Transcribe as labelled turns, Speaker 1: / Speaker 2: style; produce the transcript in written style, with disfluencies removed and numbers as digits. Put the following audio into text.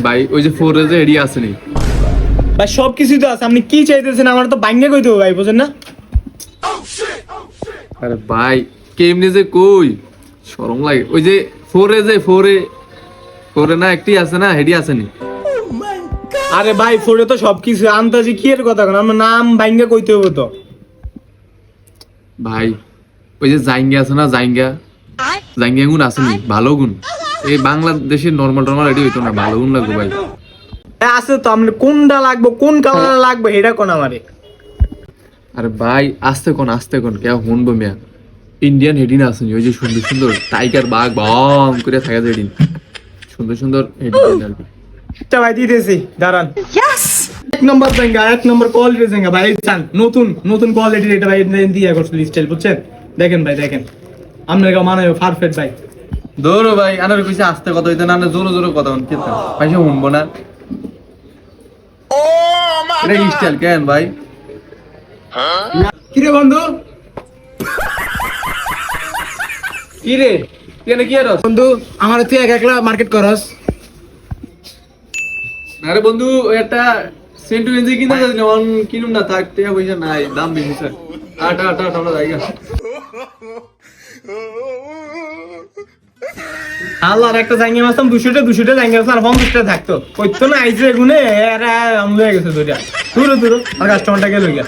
Speaker 1: ভাই ওই যে ফোর যে এডি আসেনি
Speaker 2: ভাই সবকিছুই তো আছে, আপনি কি চাইতেছেন? আমার তো বাইঙ্গা কই দেবো ভাই, বুঝেন না?
Speaker 1: আরে ভাই কেমনি যে কই শরম লাগে। ওই যে ফোরে না একটি আছে না, হেডি আসেনি।
Speaker 2: আরে ভাই ফোরে তো সবকিছু আন্তাজি কি এর কথা কোন, আমার নাম বাইঙ্গা কইতে হবে তো।
Speaker 1: ভাই ওই যে জাইঙ্গা আছে না, জাইঙ্গা গুণ আসেনি, ভালো গুণ। এই বাংলাদেশের নর্মাল এডি হইতো না, ভালো গুণ লাগবে ভাই।
Speaker 2: আছে তো, আপনি কোনটা লাগবে, কোন কালার লাগবে এটা কোন আমারে।
Speaker 1: আরে ভাই আস্তে কোন কে শুনবো মিয়া। ইন্ডিয়ান হেডিন আসেনি, ওই যে সুন্দর টাইগার বাঘ বং করে থাকে যে হেডিন, সুন্দর হেডিন আর কি।
Speaker 2: আচ্ছা ভাই দিতেছি, দাঁড়ান। এক নম্বর জায়গা, এক নম্বর কোয়ালিটির জায়গা ভাই, চান নতুন কোয়ালিটির এটা ভাই দিয়ে করছিল স্টাইল, বুঝছেন? দেখেন ভাই দেখেন, আপনার মানায় পারফেক্ট ভাই।
Speaker 1: দৌড়ো ভাই, আনার কইছে আস্তে কথা হইতে না, জোরে কথা হন কেতা পয়সা শুনবো না। এটা স্টাইল কেন ভাই?
Speaker 2: কিরে বন্ধু,
Speaker 1: কিরে কেন কি আর
Speaker 2: বন্ধু আমার তুই একলা মার্কেট করস?
Speaker 1: আরে বন্ধু ওই একটা সেন্টু গেঞ্জি কিনতে যাচ্ছি, কিনুম না, থাক টাকা পয়সা নাই, দাম বেশি স্যার। আটা আমরা জায়গা
Speaker 2: আল্লাহর একটা জায়গা মাসতাম 200টা জায়গা মাসতাম, আর 50টা থাকতো কইতো না আইছে এগুনে, এরা আমলে গেছে দুইটা দূর আর কাস্টমারটা গেল গিয়া।